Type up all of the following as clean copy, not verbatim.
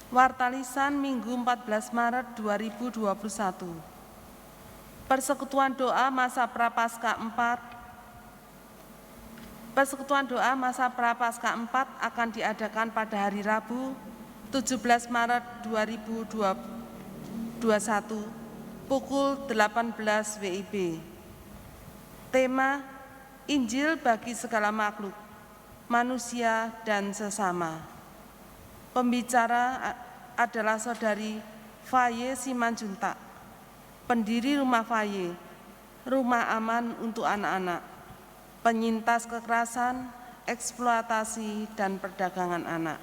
Warta Lisan Minggu 14 Maret 2021. Persekutuan doa masa Prapaskah 4. Persekutuan doa masa Prapaskah 4 akan diadakan pada hari Rabu 17 Maret 2021 pukul 18 WIB. Tema Injil bagi segala makhluk, manusia dan sesama. Pembicara adalah Saudari Faye Simanjuntak, pendiri Rumah Faye, rumah aman untuk anak-anak, penyintas kekerasan, eksploitasi, dan perdagangan anak.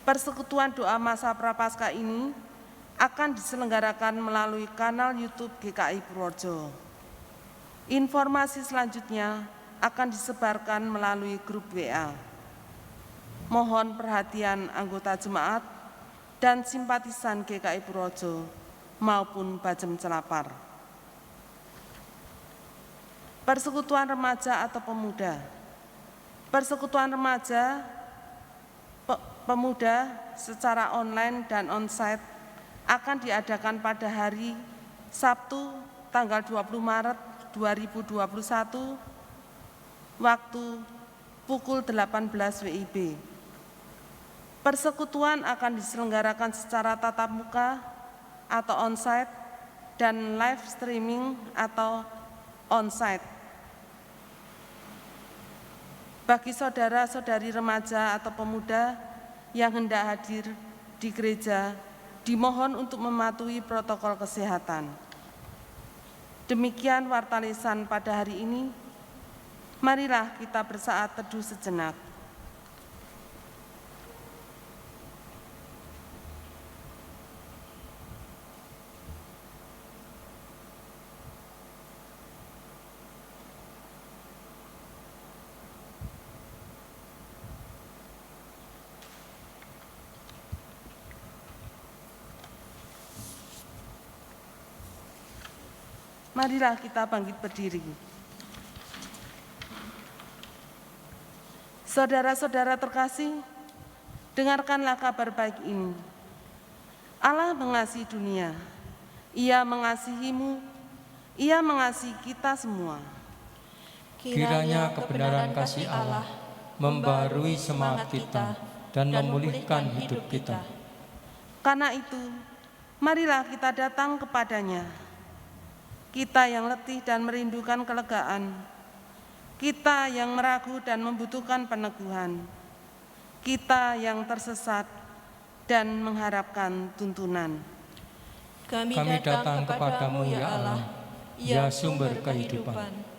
Persekutuan doa masa Prapaskah ini akan diselenggarakan melalui kanal YouTube GKI Purworejo. Informasi selanjutnya akan disebarkan melalui grup WA. Mohon perhatian anggota jemaat dan simpatisan GKI Purworejo maupun Bajem Celapar. Persekutuan remaja atau pemuda. Persekutuan remaja pemuda secara online dan onsite akan diadakan pada hari Sabtu tanggal 20 Maret 2021 waktu pukul 18 WIB. Persekutuan akan diselenggarakan secara tatap muka atau onsite dan live streaming atau onsite. Bagi saudara-saudari remaja atau pemuda yang hendak hadir di gereja, dimohon untuk mematuhi protokol kesehatan. Demikian Warta Lisan pada hari ini. Marilah kita bersaat teduh sejenak. Marilah kita bangkit berdiri. Saudara-saudara terkasih, dengarkanlah kabar baik ini. Allah mengasihi dunia, Ia mengasihimu, Ia mengasihi kita semua. Kiranya kebenaran kasih Allah membarui semangat kita dan memulihkan hidup kita. Karena itu, marilah kita datang kepadanya. Kita yang letih dan merindukan kelegaan, kita yang meragu dan membutuhkan peneguhan, kita yang tersesat dan mengharapkan tuntunan. Kami datang kepadamu ya Allah, ya sumber kehidupan.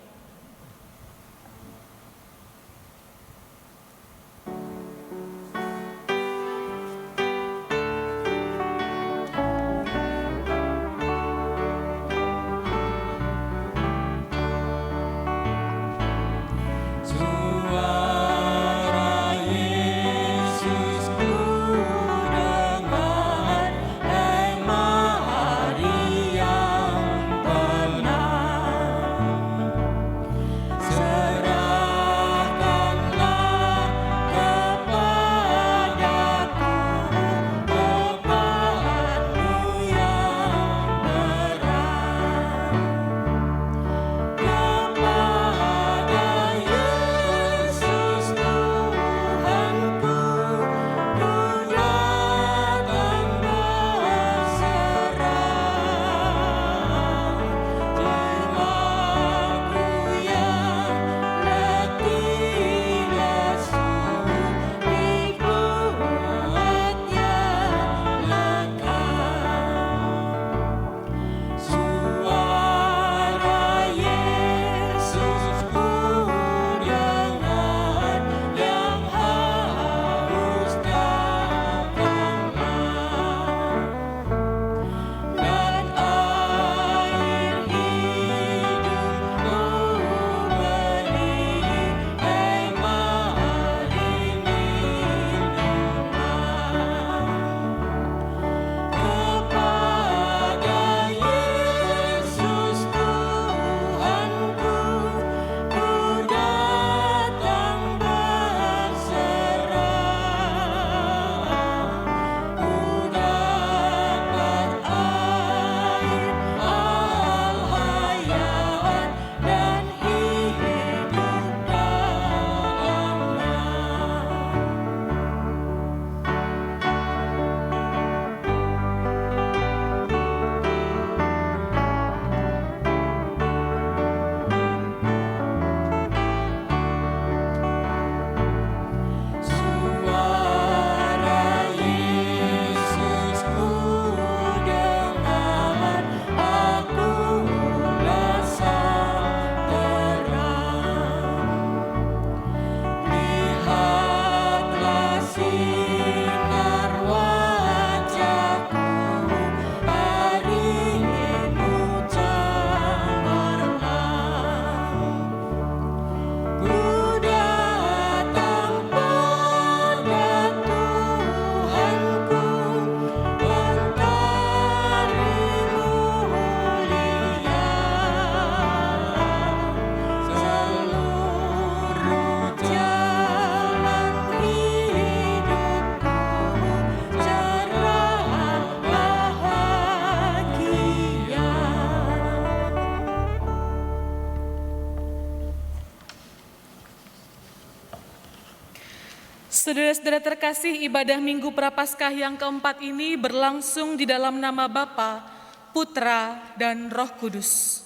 Saudara-saudara terkasih, ibadah Minggu Prapaskah yang keempat ini berlangsung di dalam nama Bapa, Putra, dan Roh Kudus.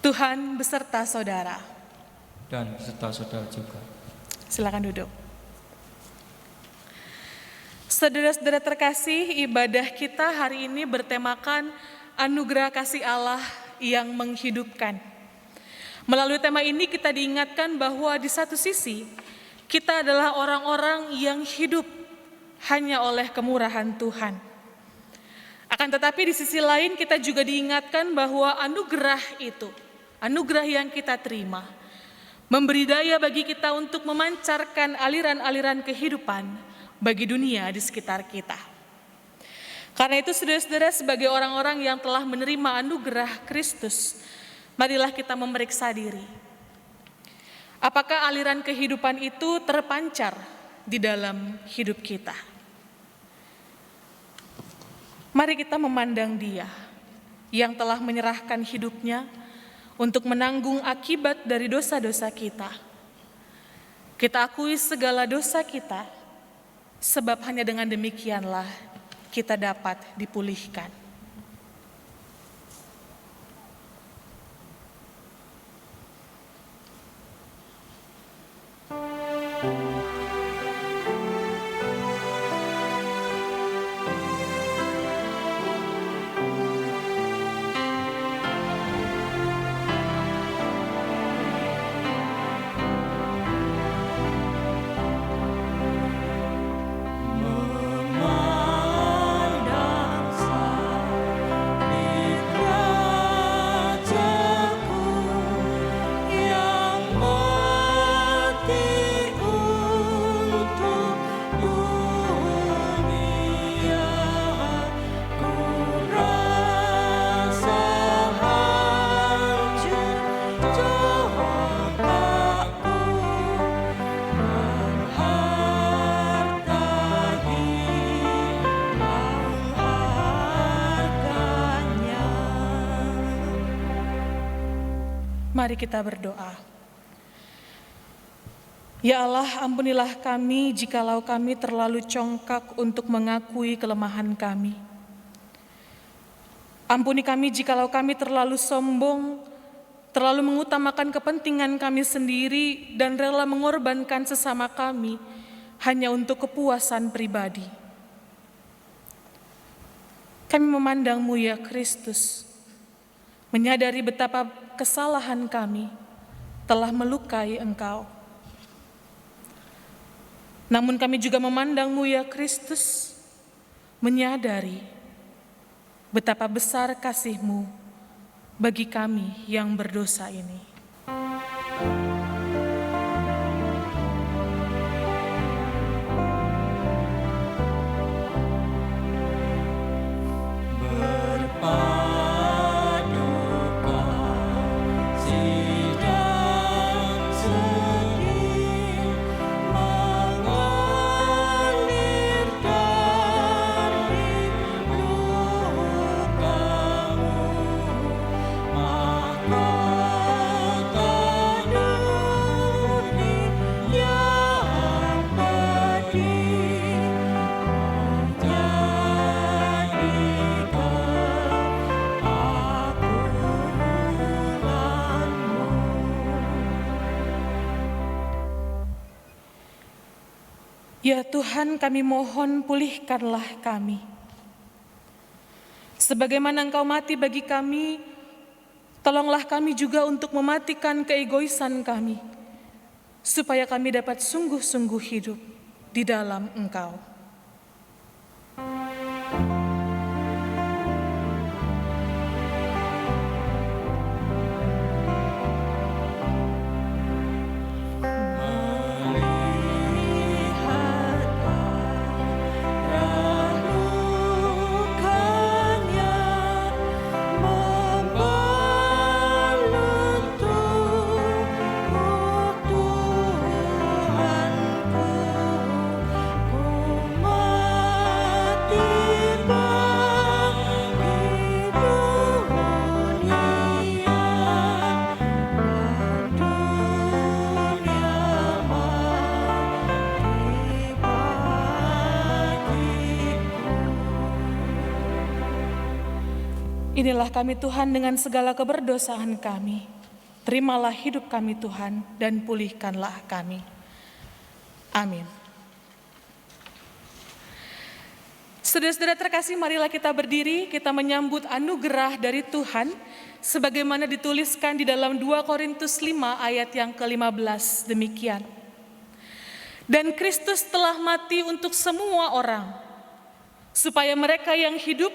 Tuhan beserta saudara. Dan beserta saudara juga. Silakan duduk. Saudara-saudara terkasih, ibadah kita hari ini bertemakan anugerah kasih Allah yang menghidupkan. Melalui tema ini kita diingatkan bahwa di satu sisi kita adalah orang-orang yang hidup hanya oleh kemurahan Tuhan. Akan tetapi di sisi lain kita juga diingatkan bahwa anugerah itu, anugerah yang kita terima, memberi daya bagi kita untuk memancarkan aliran-aliran kehidupan bagi dunia di sekitar kita. Karena itu saudara-saudara, sebagai orang-orang yang telah menerima anugerah Kristus, marilah kita memeriksa diri. Apakah aliran kehidupan itu terpancar di dalam hidup kita? Mari kita memandang Dia yang telah menyerahkan hidupnya untuk menanggung akibat dari dosa-dosa kita. Kita akui segala dosa kita, sebab hanya dengan demikianlah kita dapat dipulihkan. Mari kita berdoa. Ya Allah, ampunilah kami jikalau kami terlalu congkak untuk mengakui kelemahan kami. Ampuni kami jikalau kami terlalu sombong, terlalu mengutamakan kepentingan kami sendiri dan rela mengorbankan sesama kami hanya untuk kepuasan pribadi. Kami memandang-Mu ya Kristus, menyadari betapa kesalahan kami telah melukai Engkau. Namun kami juga memandang-Mu ya Kristus, menyadari betapa besar kasih-Mu bagi kami yang berdosa ini. Ya Tuhan, kami mohon pulihkanlah kami. Sebagaimana Engkau mati bagi kami, tolonglah kami juga untuk mematikan keegoisan kami, supaya kami dapat sungguh-sungguh hidup di dalam Engkau. Inilah kami Tuhan dengan segala keberdosaan kami. Terimalah hidup kami Tuhan dan pulihkanlah kami. Amin. Saudara-saudara terkasih, marilah kita berdiri, kita menyambut anugerah dari Tuhan, sebagaimana dituliskan di dalam 2 Korintus 5 ayat yang ke-15, demikian. Dan Kristus telah mati untuk semua orang, supaya mereka yang hidup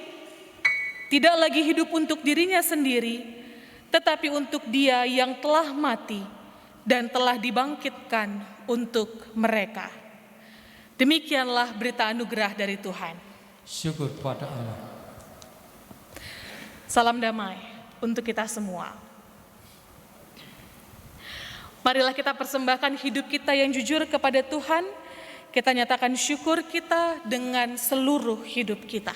tidak lagi hidup untuk dirinya sendiri, tetapi untuk Dia yang telah mati dan telah dibangkitkan untuk mereka. Demikianlah berita anugerah dari Tuhan. Syukur pada Allah. Salam damai untuk kita semua. Marilah kita persembahkan hidup kita yang jujur kepada Tuhan. Kita nyatakan syukur kita dengan seluruh hidup kita.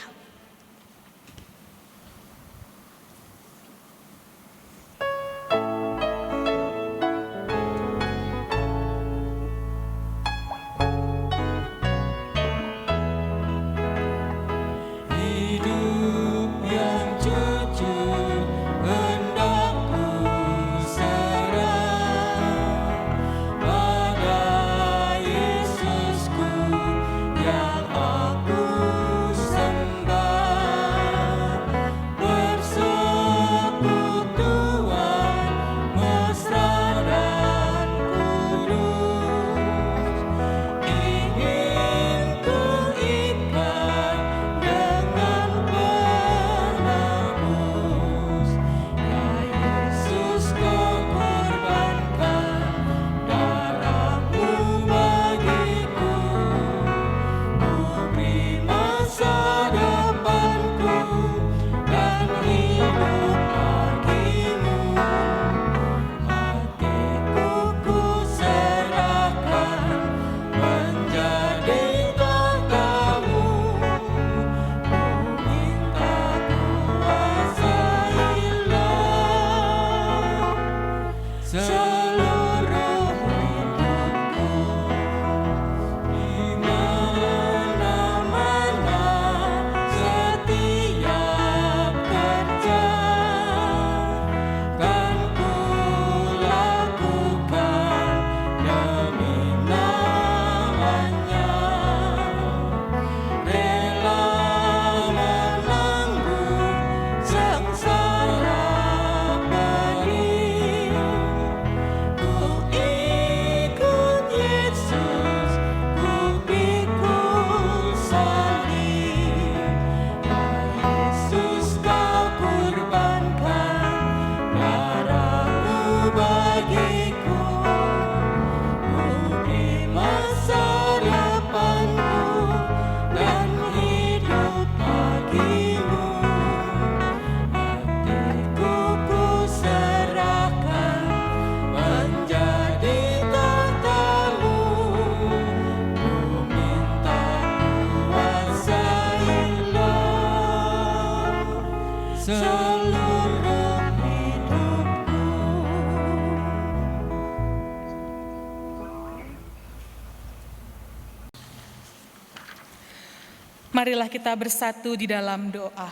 Marilah kita bersatu di dalam doa.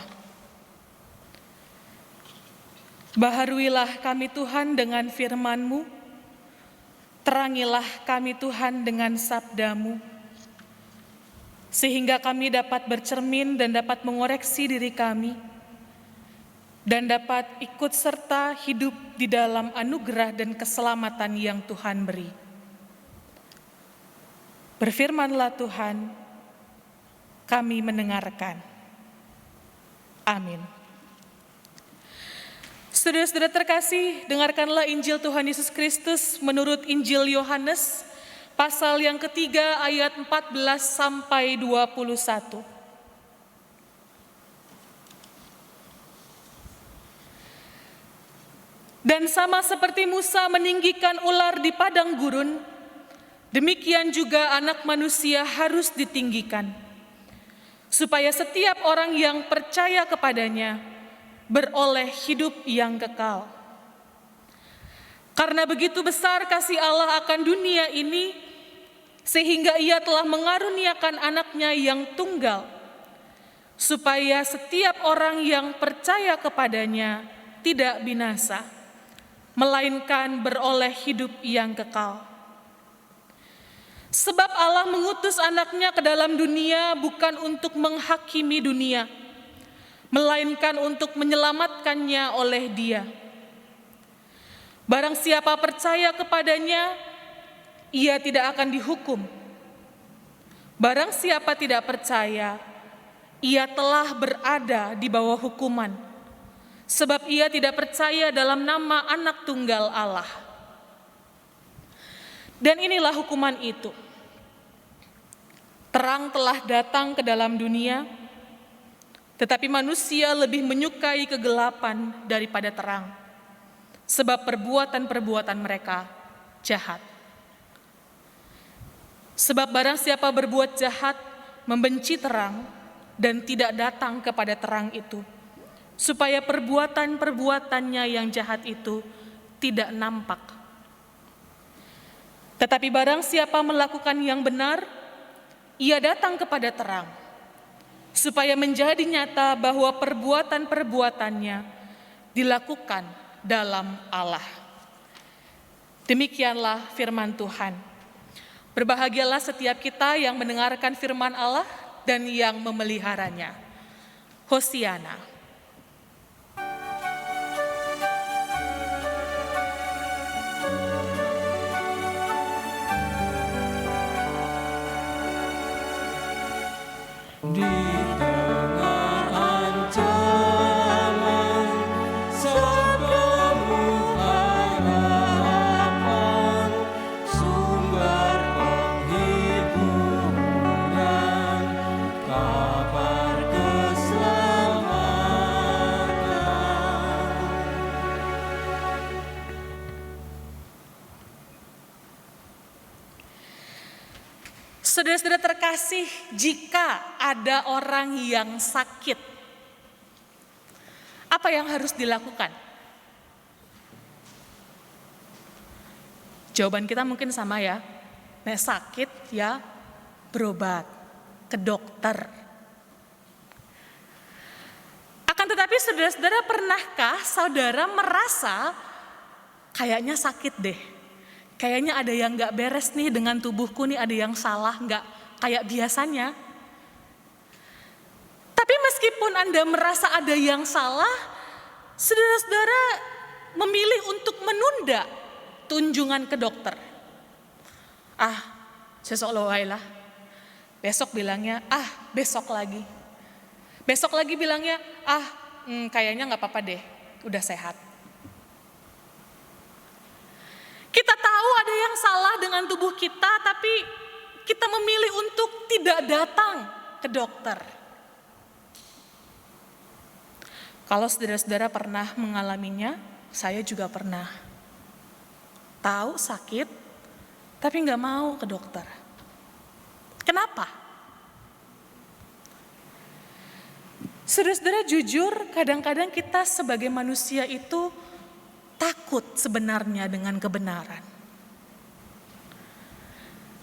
Baharuilah kami Tuhan dengan firman-Mu, terangilah kami Tuhan dengan sabda-Mu, sehingga kami dapat bercermin dan dapat mengoreksi diri kami, dan dapat ikut serta hidup di dalam anugerah dan keselamatan yang Tuhan beri. Berfirmanlah Tuhan, kami mendengarkan. Amin. Saudara-saudara terkasih, dengarkanlah Injil Tuhan Yesus Kristus menurut Injil Yohanes, pasal yang ketiga ayat 14 sampai 21. Dan sama seperti Musa meninggikan ular di padang gurun, demikian juga Anak Manusia harus ditinggikan, supaya setiap orang yang percaya kepadanya beroleh hidup yang kekal. Karena begitu besar kasih Allah akan dunia ini, sehingga Ia telah mengaruniakan Anaknya yang tunggal, supaya setiap orang yang percaya kepadanya tidak binasa, melainkan beroleh hidup yang kekal. Sebab Allah mengutus anaknya ke dalam dunia bukan untuk menghakimi dunia, melainkan untuk menyelamatkannya oleh Dia. Barang siapa percaya kepadanya, ia tidak akan dihukum. Barang siapa tidak percaya, ia telah berada di bawah hukuman, sebab ia tidak percaya dalam nama Anak Tunggal Allah. Dan inilah hukuman itu. Terang telah datang ke dalam dunia, tetapi manusia lebih menyukai kegelapan daripada terang, sebab perbuatan-perbuatan mereka jahat. Sebab barang siapa berbuat jahat, membenci terang, dan tidak datang kepada terang itu, supaya perbuatan-perbuatannya yang jahat itu tidak nampak. Tetapi barang siapa melakukan yang benar, ia datang kepada terang, supaya menjadi nyata bahwa perbuatan-perbuatannya dilakukan dalam Allah. Demikianlah firman Tuhan. Berbahagialah setiap kita yang mendengarkan firman Allah dan yang memeliharanya. Hosiana. Di tengah ancaman, sabdamu harapan, sumber penghiburan, kabar keselamatan. Saudara-saudara terkasih, jika ada orang yang sakit, apa yang harus dilakukan? Jawaban kita mungkin sama ya. Nek sakit ya berobat ke dokter. Akan tetapi saudara-saudara, pernahkah saudara merasa kayaknya sakit deh? Kayaknya ada yang gak beres nih dengan tubuhku nih, ada yang salah, gak kayak biasanya. Tapi meskipun Anda merasa ada yang salah, saudara-saudara memilih untuk menunda kunjungan ke dokter. Sesok lo lah. Besok bilangnya, besok lagi. Besok lagi bilangnya, kayaknya gak apa-apa deh, udah sehat. Kita tahu ada yang salah dengan tubuh kita, tapi kita memilih untuk tidak datang ke dokter. Kalau saudara-saudara pernah mengalaminya, saya juga pernah. Tahu sakit, tapi nggak mau ke dokter. Kenapa? Saudara-saudara, jujur, kadang-kadang kita sebagai manusia itu takut sebenarnya dengan kebenaran.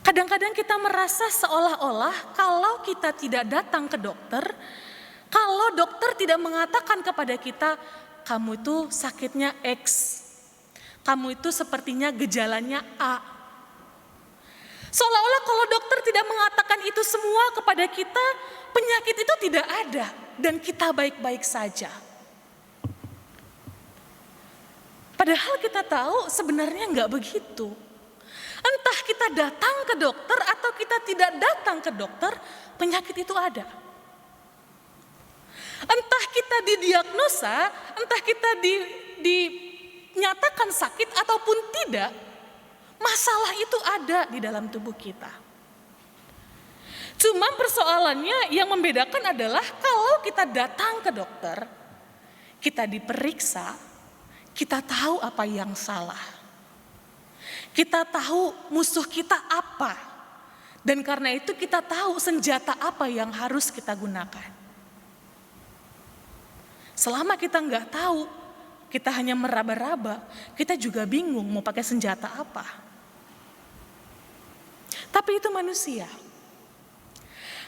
Kadang-kadang kita merasa seolah-olah kalau kita tidak datang ke dokter, kalau dokter tidak mengatakan kepada kita, kamu itu sakitnya X, kamu itu sepertinya gejalanya A. Seolah-olah kalau dokter tidak mengatakan itu semua kepada kita, penyakit itu tidak ada dan kita baik-baik saja. Padahal kita tahu sebenarnya enggak begitu. Entah kita datang ke dokter atau kita tidak datang ke dokter, penyakit itu ada. Entah kita didiagnosa, entah kita dinyatakan sakit ataupun tidak, masalah itu ada di dalam tubuh kita. Cuma persoalannya yang membedakan adalah kalau kita datang ke dokter, kita diperiksa, kita tahu apa yang salah. Kita tahu musuh kita apa. Dan karena itu kita tahu senjata apa yang harus kita gunakan. Selama kita nggak tahu, kita hanya meraba-raba, kita juga bingung mau pakai senjata apa. Tapi itu manusia.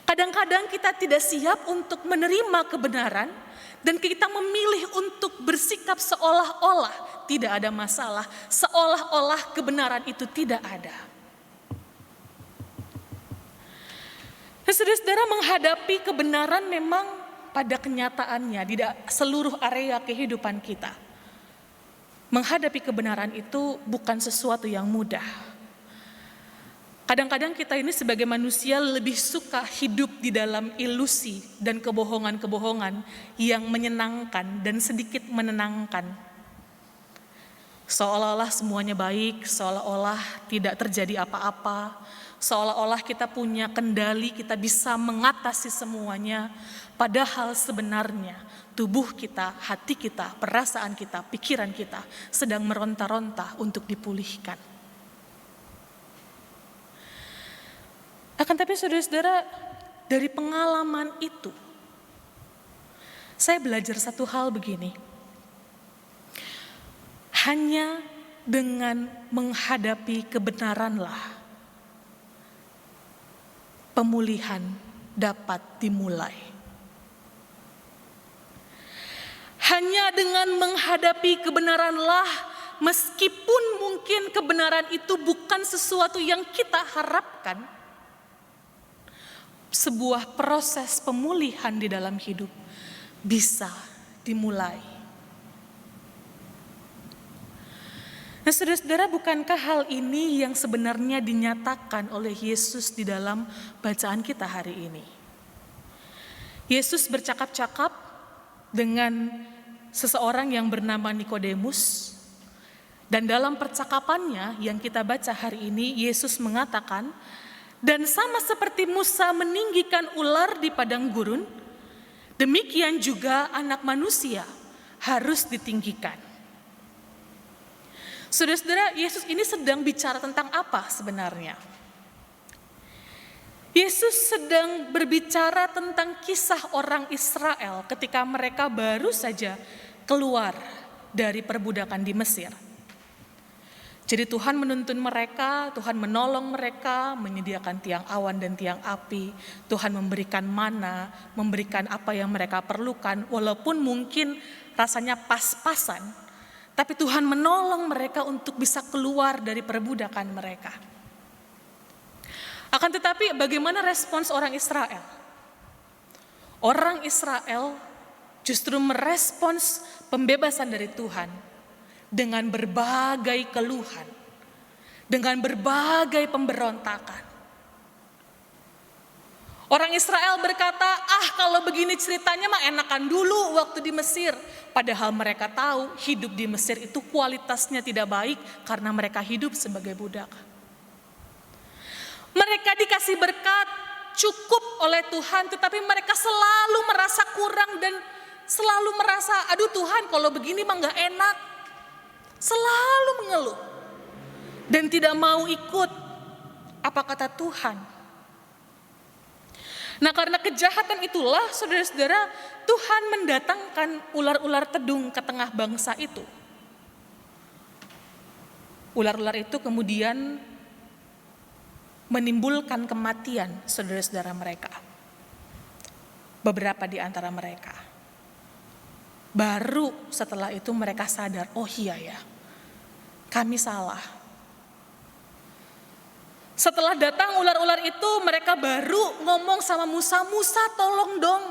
Kadang-kadang kita tidak siap untuk menerima kebenaran dan kita memilih untuk bersikap seolah-olah tidak ada masalah, seolah-olah kebenaran itu tidak ada. Saudara-saudara, menghadapi kebenaran memang pada kenyataannya di seluruh area kehidupan kita. Menghadapi kebenaran itu bukan sesuatu yang mudah. Kadang-kadang kita ini sebagai manusia lebih suka hidup di dalam ilusi dan kebohongan-kebohongan yang menyenangkan dan sedikit menenangkan. Seolah-olah semuanya baik, seolah-olah tidak terjadi apa-apa, seolah-olah kita punya kendali, kita bisa mengatasi semuanya. Padahal sebenarnya tubuh kita, hati kita, perasaan kita, pikiran kita sedang meronta-ronta untuk dipulihkan. Akan tapi saudara-saudara, dari pengalaman itu, saya belajar satu hal begini. Hanya dengan menghadapi kebenaranlah pemulihan dapat dimulai. Hanya dengan menghadapi kebenaranlah, meskipun mungkin kebenaran itu bukan sesuatu yang kita harapkan, sebuah proses pemulihan di dalam hidup bisa dimulai. Nah, saudara-saudara, bukankah hal ini yang sebenarnya dinyatakan oleh Yesus di dalam bacaan kita hari ini? Yesus bercakap-cakap dengan seseorang yang bernama Nikodemus, dan dalam percakapannya yang kita baca hari ini, Yesus mengatakan, dan sama seperti Musa meninggikan ular di padang gurun, demikian juga anak manusia harus ditinggikan. Saudara-saudara, Yesus ini sedang bicara tentang apa sebenarnya? Yesus sedang berbicara tentang kisah orang Israel ketika mereka baru saja keluar dari perbudakan di Mesir. Jadi Tuhan menuntun mereka, Tuhan menolong mereka, menyediakan tiang awan dan tiang api. Tuhan memberikan mana, memberikan apa yang mereka perlukan, walaupun mungkin rasanya pas-pasan. Tapi Tuhan menolong mereka untuk bisa keluar dari perbudakan mereka. Akan tetapi bagaimana respons orang Israel? Orang Israel justru merespons pembebasan dari Tuhan dengan berbagai keluhan, dengan berbagai pemberontakan. Orang Israel berkata, kalau begini ceritanya mah enakan dulu waktu di Mesir. Padahal mereka tahu hidup di Mesir itu kualitasnya tidak baik karena mereka hidup sebagai budak. Mereka dikasih berkat cukup oleh Tuhan, tetapi mereka selalu merasa kurang dan selalu merasa, aduh Tuhan kalau begini mah gak enak. Selalu mengeluh dan tidak mau ikut apa kata Tuhan. Nah, karena kejahatan itulah, saudara-saudara, Tuhan mendatangkan ular-ular tedung ke tengah bangsa itu. Ular-ular itu kemudian menimbulkan kematian saudara-saudara mereka. Beberapa di antara mereka. Baru setelah itu mereka sadar, oh iya ya, kami salah. Setelah datang ular-ular itu, mereka baru ngomong sama Musa, Musa tolong dong.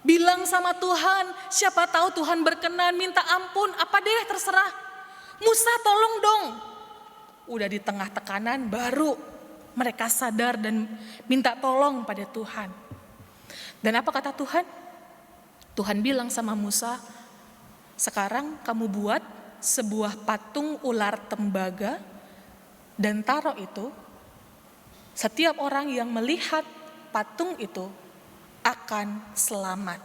Bilang sama Tuhan, siapa tahu Tuhan berkenan, minta ampun, apa deh terserah. Musa tolong dong. Udah di tengah tekanan, baru mereka sadar dan minta tolong pada Tuhan. Dan apa kata Tuhan? Tuhan bilang sama Musa, sekarang kamu buat sebuah patung ular tembaga dan taruh itu. Setiap orang yang melihat patung itu akan selamat.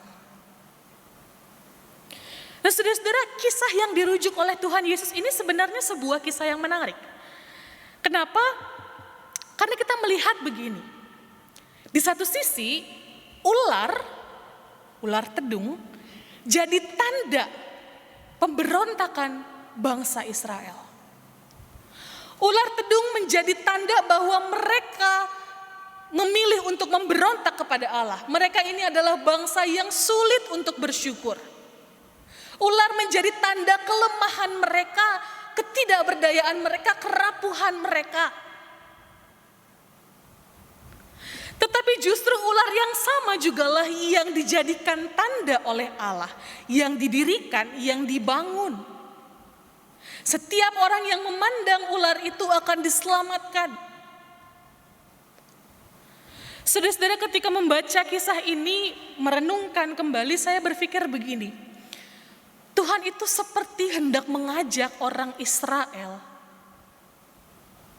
Nah, saudara-saudara, kisah yang dirujuk oleh Tuhan Yesus ini sebenarnya sebuah kisah yang menarik. Kenapa? Karena kita melihat begini. Di satu sisi, ular tedung jadi tanda pemberontakan bangsa Israel. Ular tedung menjadi tanda bahwa mereka memilih untuk memberontak kepada Allah. Mereka ini adalah bangsa yang sulit untuk bersyukur. Ular menjadi tanda kelemahan mereka, ketidakberdayaan mereka, kerapuhan mereka. Tetapi justru ular yang sama jugalah yang dijadikan tanda oleh Allah, yang didirikan, yang dibangun. Setiap orang yang memandang ular itu akan diselamatkan. Saudara-saudara, ketika membaca kisah ini, merenungkan kembali, saya berpikir begini. Tuhan itu seperti hendak mengajak orang Israel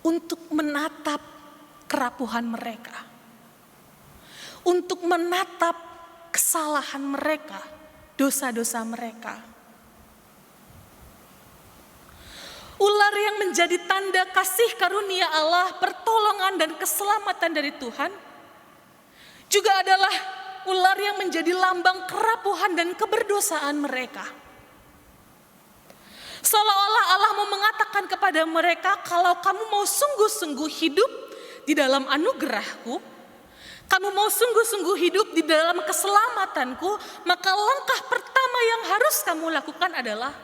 untuk menatap kerapuhan mereka, untuk menatap kesalahan mereka, dosa-dosa mereka. Ular yang menjadi tanda kasih karunia Allah, pertolongan dan keselamatan dari Tuhan, juga adalah ular yang menjadi lambang kerapuhan dan keberdosaan mereka. Seolah-olah Allah mau mengatakan kepada mereka, kalau kamu mau sungguh-sungguh hidup di dalam anugerahku, kamu mau sungguh-sungguh hidup di dalam keselamatanku, maka langkah pertama yang harus kamu lakukan adalah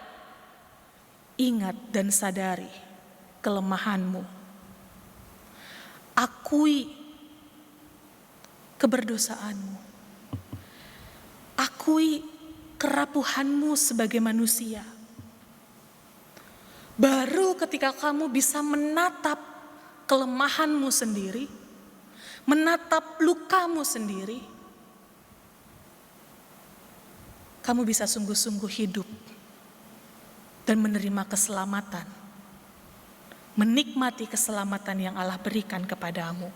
ingat dan sadari kelemahanmu. Akui keberdosaanmu. Akui kerapuhanmu sebagai manusia. Baru ketika kamu bisa menatap kelemahanmu sendiri, menatap lukamu sendiri, kamu bisa sungguh-sungguh hidup dan menerima keselamatan, menikmati keselamatan yang Allah berikan kepadamu.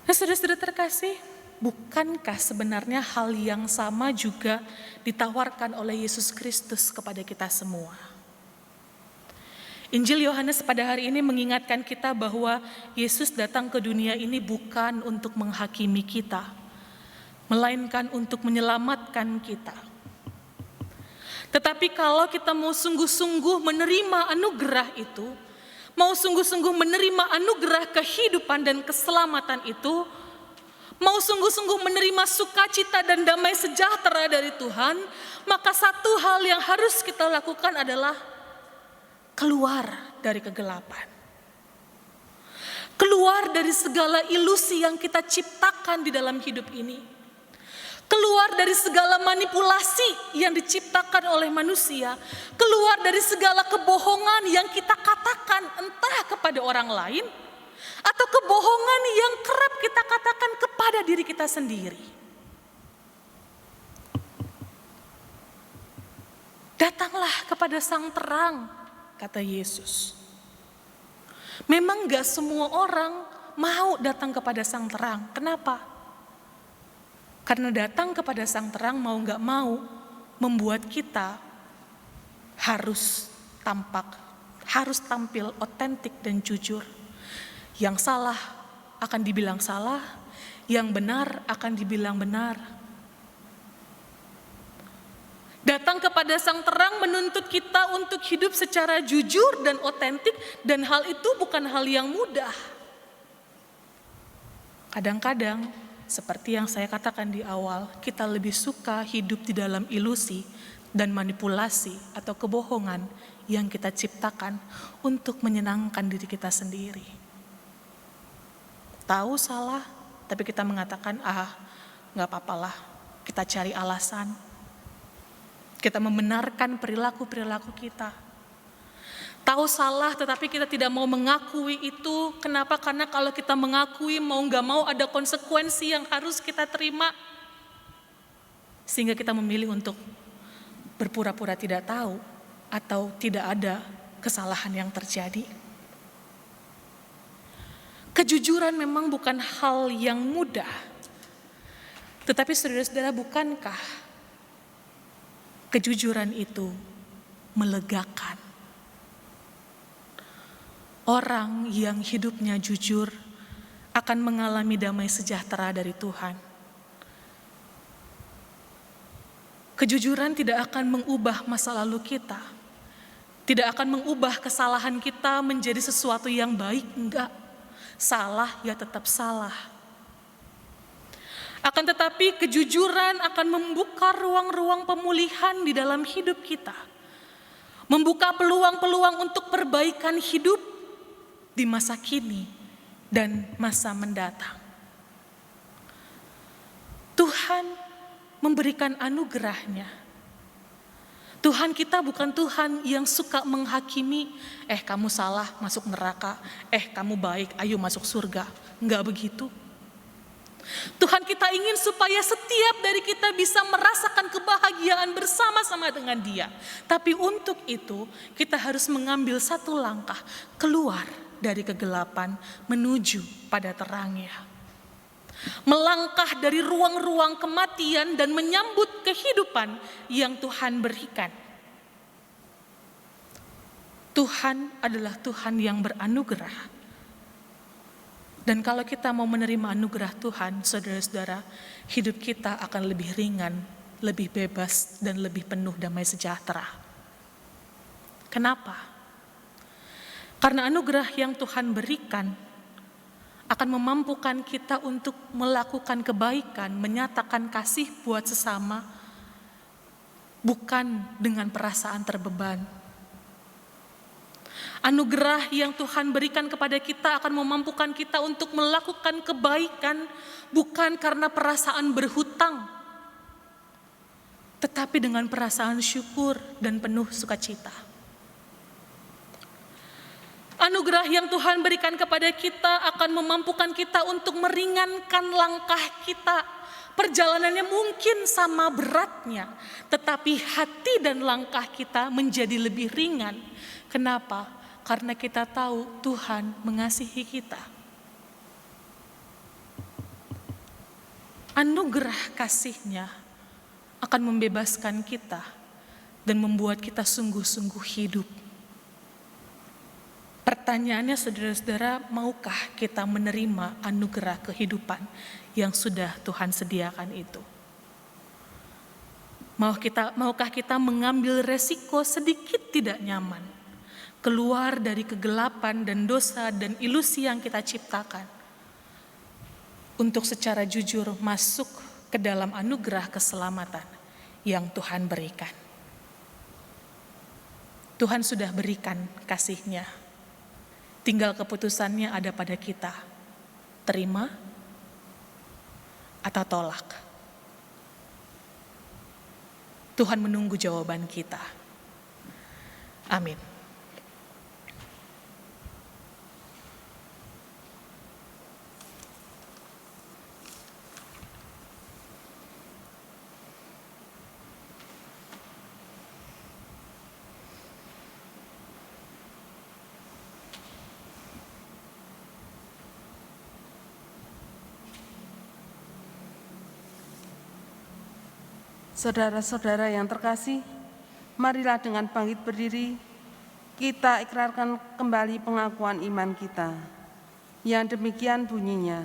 Nah, saudara-saudara terkasih, bukankah sebenarnya hal yang sama juga ditawarkan oleh Yesus Kristus kepada kita semua? Injil Yohanes pada hari ini mengingatkan kita bahwa Yesus datang ke dunia ini bukan untuk menghakimi kita, melainkan untuk menyelamatkan kita. Tetapi kalau kita mau sungguh-sungguh menerima anugerah itu, mau sungguh-sungguh menerima anugerah kehidupan dan keselamatan itu, mau sungguh-sungguh menerima sukacita dan damai sejahtera dari Tuhan, maka satu hal yang harus kita lakukan adalah keluar dari kegelapan. Keluar dari segala ilusi yang kita ciptakan di dalam hidup ini. Keluar dari segala manipulasi yang diciptakan oleh manusia. Keluar dari segala kebohongan yang kita katakan entah kepada orang lain, atau kebohongan yang kerap kita katakan kepada diri kita sendiri. Datanglah kepada Sang Terang, kata Yesus. Memang gak semua orang mau datang kepada Sang Terang. Kenapa? Karena datang kepada Sang Terang mau gak mau membuat kita harus tampil otentik dan jujur. Yang salah akan dibilang salah, yang benar akan dibilang benar. Datang kepada Sang Terang menuntut kita untuk hidup secara jujur dan otentik, dan hal itu bukan hal yang mudah. Kadang-kadang, seperti yang saya katakan di awal, kita lebih suka hidup di dalam ilusi dan manipulasi atau kebohongan yang kita ciptakan untuk menyenangkan diri kita sendiri. Tahu salah, tapi kita mengatakan, gak apa-apalah, kita cari alasan. Kita membenarkan perilaku-perilaku kita. Tahu salah, tetapi kita tidak mau mengakui itu. Kenapa? Karena kalau kita mengakui, mau gak mau ada konsekuensi yang harus kita terima. Sehingga kita memilih untuk berpura-pura tidak tahu atau tidak ada kesalahan yang terjadi. Kejujuran memang bukan hal yang mudah. Tetapi saudara-saudara, bukankah kejujuran itu melegakan? Orang yang hidupnya jujur akan mengalami damai sejahtera dari Tuhan. Kejujuran tidak akan mengubah masa lalu kita, tidak akan mengubah kesalahan kita menjadi sesuatu yang baik, enggak. Salah ya tetap salah. Akan tetapi kejujuran akan membuka ruang-ruang pemulihan di dalam hidup kita. Membuka peluang-peluang untuk perbaikan hidup di masa kini dan masa mendatang. Tuhan memberikan anugerahnya. Tuhan kita bukan Tuhan yang suka menghakimi, kamu salah masuk neraka, kamu baik ayo masuk surga. Enggak begitu. Tuhan kita ingin supaya setiap dari kita bisa merasakan kebahagiaan bersama-sama dengan Dia. Tapi untuk itu kita harus mengambil satu langkah keluar dari kegelapan menuju pada terangnya. Melangkah dari ruang-ruang kematian dan menyambut kehidupan yang Tuhan berikan. Tuhan adalah Tuhan yang beranugerah. Dan kalau kita mau menerima anugerah Tuhan, saudara-saudara, hidup kita akan lebih ringan, lebih bebas, dan lebih penuh damai sejahtera. Kenapa? Karena anugerah yang Tuhan berikan akan memampukan kita untuk melakukan kebaikan, menyatakan kasih buat sesama, bukan dengan perasaan terbeban. Anugerah yang Tuhan berikan kepada kita akan memampukan kita untuk melakukan kebaikan bukan karena perasaan berhutang, tetapi dengan perasaan syukur dan penuh sukacita. Anugerah yang Tuhan berikan kepada kita akan memampukan kita untuk meringankan langkah kita. Perjalanannya mungkin sama beratnya, tetapi hati dan langkah kita menjadi lebih ringan. Kenapa? Karena kita tahu Tuhan mengasihi kita. Anugerah kasih-Nya akan membebaskan kita dan membuat kita sungguh-sungguh hidup. Pertanyaannya saudara-saudara, maukah kita menerima anugerah kehidupan yang sudah Tuhan sediakan itu? Maukah kita mengambil resiko sedikit tidak nyaman? Keluar dari kegelapan dan dosa dan ilusi yang kita ciptakan, untuk secara jujur masuk ke dalam anugerah keselamatan yang Tuhan berikan. Tuhan sudah berikan kasih-Nya, tinggal keputusannya ada pada kita, terima atau tolak. Tuhan menunggu jawaban kita. Amin. Saudara-saudara yang terkasih, marilah dengan bangkit berdiri, kita ikrarkan kembali pengakuan iman kita. Yang demikian bunyinya,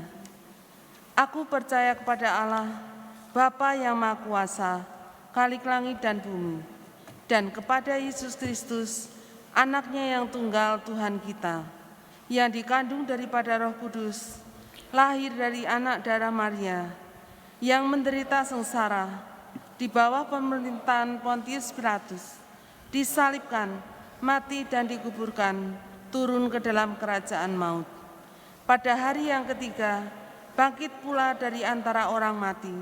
aku percaya kepada Allah, Bapa yang Maha Kuasa, Khalik langit dan bumi, dan kepada Yesus Kristus, Anak-Nya yang tunggal Tuhan kita, yang dikandung daripada Roh Kudus, lahir dari anak darah Maria, yang menderita sengsara, di bawah pemerintahan Pontius Pilatus, disalibkan, mati dan dikuburkan, turun ke dalam kerajaan maut. Pada hari yang ketiga, bangkit pula dari antara orang mati,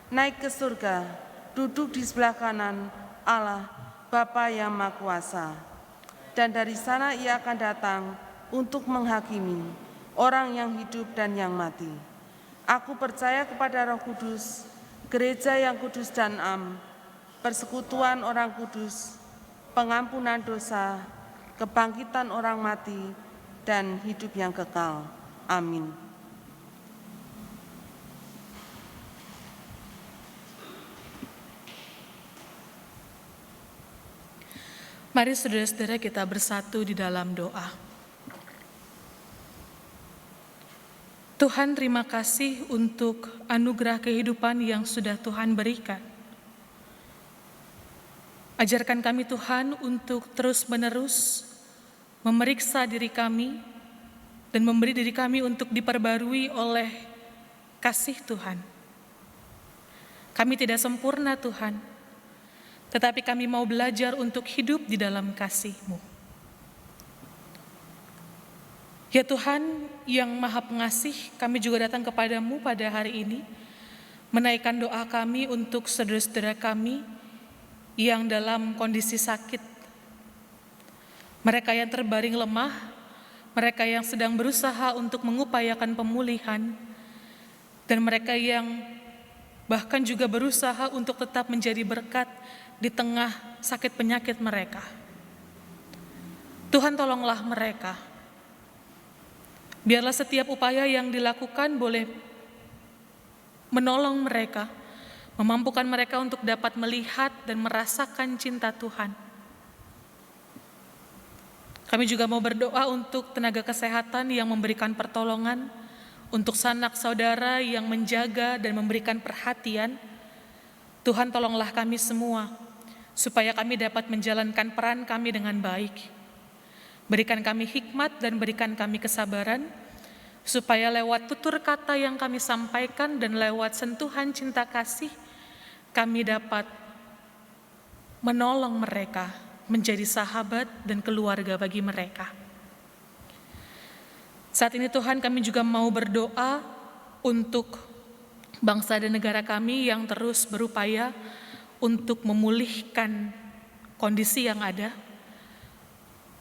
naik ke surga, duduk di sebelah kanan Allah, Bapa yang Maha Kuasa. Dan dari sana Ia akan datang untuk menghakimi orang yang hidup dan yang mati. Aku percaya kepada Roh Kudus, Gereja yang kudus dan am, persekutuan orang kudus, pengampunan dosa, kebangkitan orang mati, dan hidup yang kekal. Amin. Mari saudara-saudara kita bersatu di dalam doa. Tuhan, terima kasih untuk anugerah kehidupan yang sudah Tuhan berikan. Ajarkan kami Tuhan untuk terus-menerus memeriksa diri kami dan memberi diri kami untuk diperbarui oleh kasih Tuhan. Kami tidak sempurna Tuhan, tetapi kami mau belajar untuk hidup di dalam kasih-Mu. Ya Tuhan yang Maha Pengasih, kami juga datang kepadamu pada hari ini, menaikkan doa kami untuk saudara-saudara kami yang dalam kondisi sakit. Mereka yang terbaring lemah, mereka yang sedang berusaha untuk mengupayakan pemulihan, dan mereka yang bahkan juga berusaha untuk tetap menjadi berkat di tengah sakit penyakit mereka. Tuhan, tolonglah mereka. Biarlah setiap upaya yang dilakukan boleh menolong mereka, memampukan mereka untuk dapat melihat dan merasakan cinta Tuhan. Kami juga mau berdoa untuk tenaga kesehatan yang memberikan pertolongan, untuk sanak saudara yang menjaga dan memberikan perhatian. Tuhan, tolonglah kami semua, supaya kami dapat menjalankan peran kami dengan baik. Berikan kami hikmat dan berikan kami kesabaran, supaya lewat tutur kata yang kami sampaikan dan lewat sentuhan cinta kasih, kami dapat menolong mereka menjadi sahabat dan keluarga bagi mereka. Saat ini Tuhan, kami juga mau berdoa untuk bangsa dan negara kami yang terus berupaya untuk memulihkan kondisi yang ada.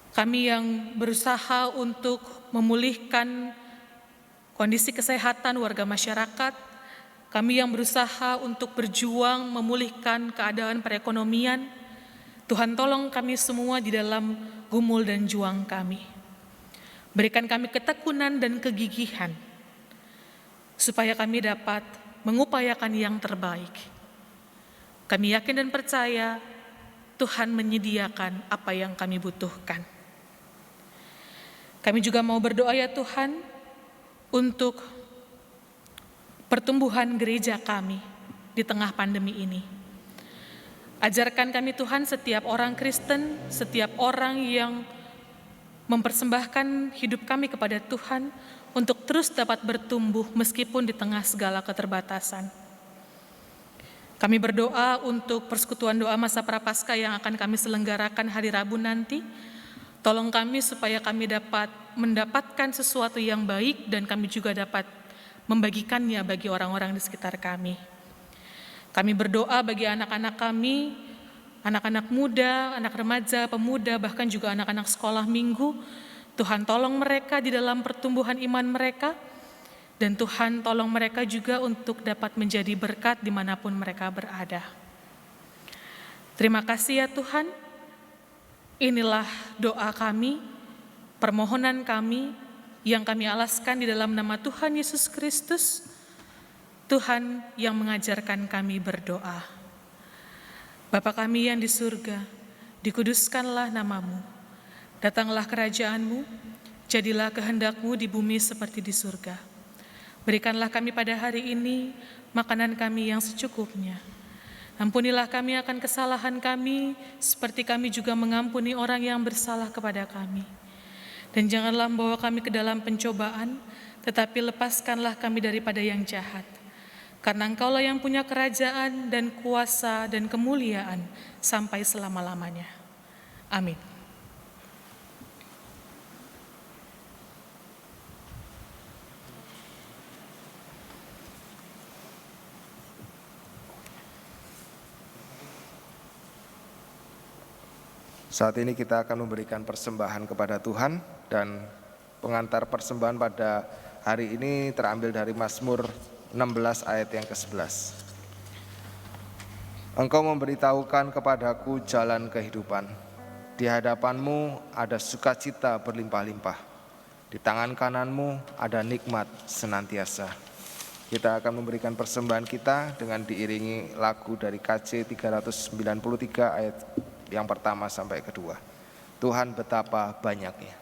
Kami yang berusaha untuk memulihkan kondisi kesehatan warga masyarakat, kami yang berusaha untuk berjuang memulihkan keadaan perekonomian. Tuhan, tolong kami semua di dalam gumul dan juang kami. Berikan kami ketekunan dan kegigihan, supaya kami dapat mengupayakan yang terbaik. Kami yakin dan percaya Tuhan menyediakan apa yang kami butuhkan. Kami juga mau berdoa ya Tuhan, untuk pertumbuhan gereja kami di tengah pandemi ini. Ajarkan kami Tuhan, setiap orang Kristen, setiap orang yang mempersembahkan hidup kami kepada Tuhan untuk terus dapat bertumbuh meskipun di tengah segala keterbatasan. Kami berdoa untuk persekutuan doa masa Prapaskah yang akan kami selenggarakan hari Rabu nanti. Tolong kami supaya kami dapat mendapatkan sesuatu yang baik dan kami juga dapat membagikannya bagi orang-orang di sekitar kami. Kami berdoa bagi anak-anak kami, anak-anak muda, anak remaja, pemuda, bahkan juga anak-anak sekolah minggu. Tuhan, tolong mereka di dalam pertumbuhan iman mereka, dan Tuhan tolong mereka juga untuk dapat menjadi berkat dimanapun mereka berada. Terima kasih ya Tuhan. Inilah doa kami, permohonan kami yang kami alaskan di dalam nama Tuhan Yesus Kristus, Tuhan yang mengajarkan kami berdoa. Bapa kami yang di surga, dikuduskanlah namamu, datanglah kerajaan-Mu, jadilah kehendak-Mu di bumi seperti di surga. Berikanlah kami pada hari ini makanan kami yang secukupnya. Ampunilah kami akan kesalahan kami, seperti kami juga mengampuni orang yang bersalah kepada kami. Dan janganlah membawa kami ke dalam pencobaan, tetapi lepaskanlah kami daripada yang jahat. Karena Engkaulah yang punya kerajaan dan kuasa dan kemuliaan sampai selama-lamanya. Amin. Saat ini kita akan memberikan persembahan kepada Tuhan, dan pengantar persembahan pada hari ini terambil dari Mazmur 16 ayat yang ke-11. Engkau memberitahukan kepadaku jalan kehidupan. Di hadapanmu ada sukacita berlimpah-limpah. Di tangan kananmu ada nikmat senantiasa. Kita akan memberikan persembahan kita dengan diiringi lagu dari KJ 393 ayat yang pertama sampai kedua. Tuhan betapa banyaknya.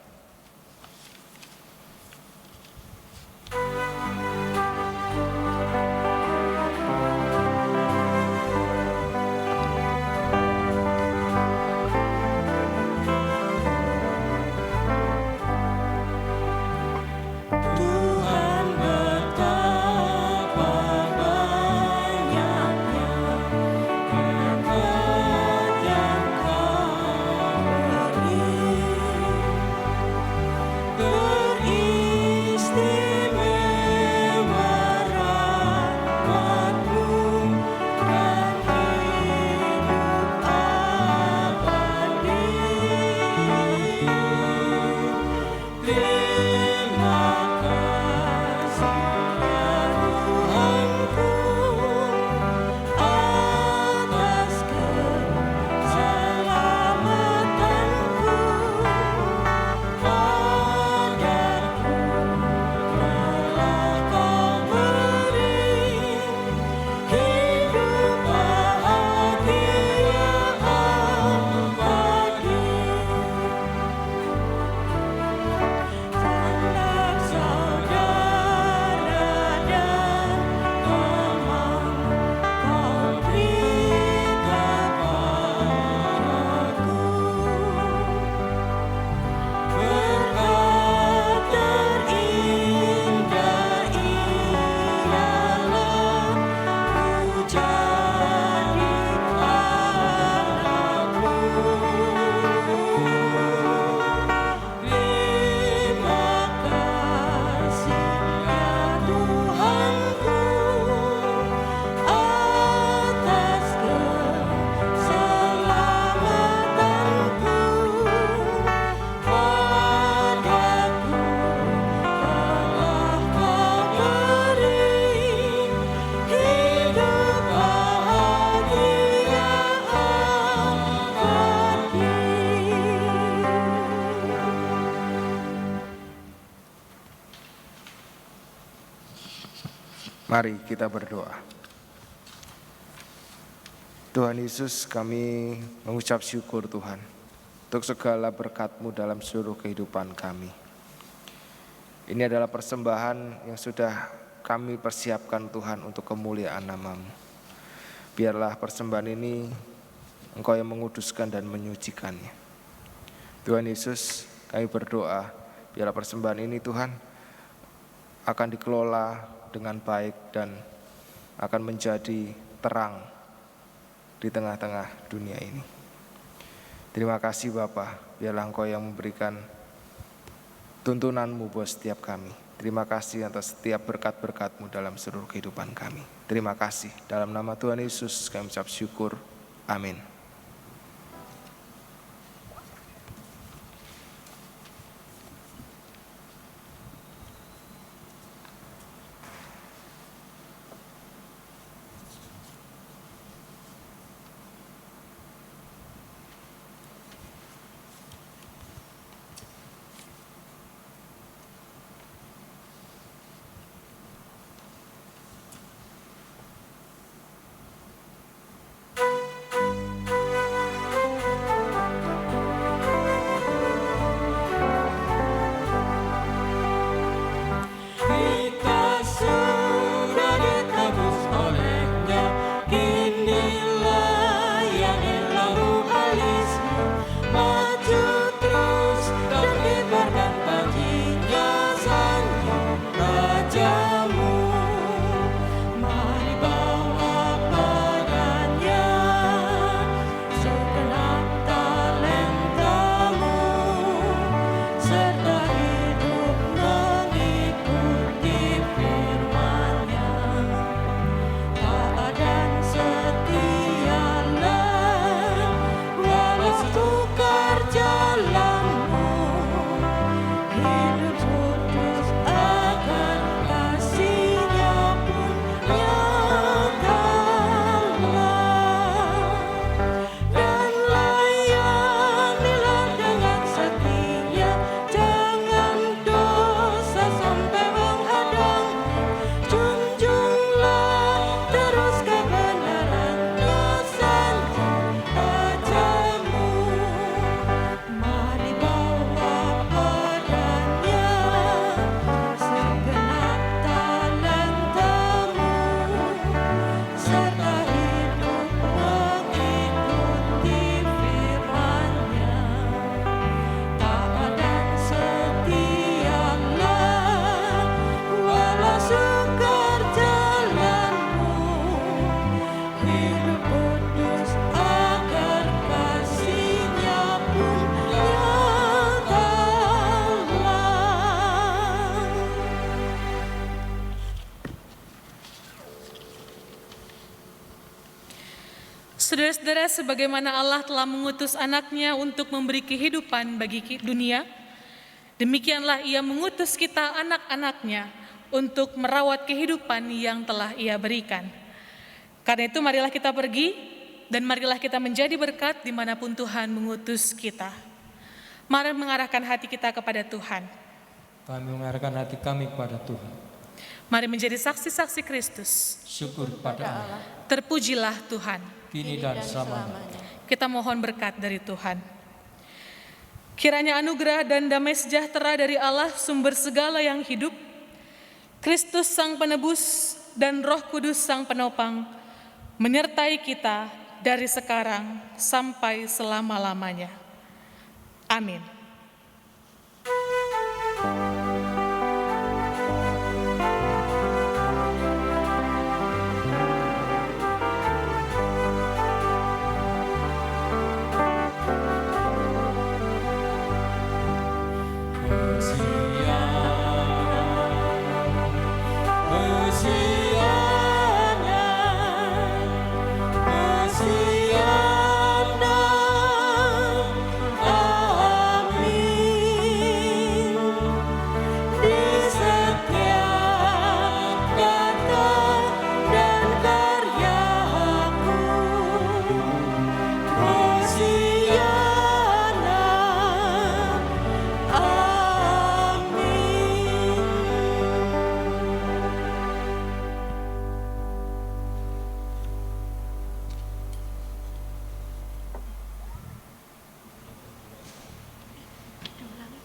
Mari kita berdoa. Tuhan Yesus, kami mengucap syukur Tuhan untuk segala berkat-Mu dalam seluruh kehidupan kami. Ini adalah persembahan yang sudah kami persiapkan Tuhan untuk kemuliaan nama-Mu. Biarlah persembahan ini Engkau yang menguduskan dan menyucikannya. Tuhan Yesus, kami berdoa, biarlah persembahan ini Tuhan akan dikelola dengan baik dan akan menjadi terang di tengah-tengah dunia ini. Terima kasih Bapa, biarlah Engkau yang memberikan tuntunan-Mu buat setiap kami. Terima kasih atas setiap berkat-berkat-Mu dalam seluruh kehidupan kami. Terima kasih, dalam nama Tuhan Yesus kami ucap syukur. Amin. Kita sudah ditebus olehnya, inilah yang lalu alismu, maju terus dan kibarkan baginya sanjung rajamu. Mari bawa padanya segenap talentamu, serta hidup mengikuti firman-Nya. Taat dan setialah, walau sukar jalanmu, hidup kudus akan kasih-Nya pun nyatalah. Dan layanilah dengan setia, jangan dosa sampai menghadangmu. Junjunglah terus kebenaran-Nya sanjung rajamu. Mari bawa padanya segenap talentamu, serta hidup mengikuti firman-Nya. Taat dan setialah, walau sukar jalanmu, hidup kudus agar kasih-Nya pun nyatalah. Saudara-saudara, sebagaimana Allah telah mengutus anaknya untuk memberi kehidupan bagi dunia, demikianlah Ia mengutus kita anak-anaknya untuk merawat kehidupan yang telah Ia berikan. Karena itu marilah kita pergi dan marilah kita menjadi berkat dimanapun Tuhan mengutus kita. Mari mengarahkan hati kita kepada Tuhan. Kami mengarahkan hati kami kepada Tuhan. Mari menjadi saksi-saksi Kristus. Syukur pada Allah, Terpujilah Tuhan. kini dan selamanya. Kita mohon berkat dari Tuhan. Kiranya anugerah dan damai sejahtera dari Allah, sumber segala yang hidup, Kristus Sang Penebus dan Roh Kudus Sang Penopang, menyertai kita dari sekarang sampai selama-lamanya. Amin. Kesian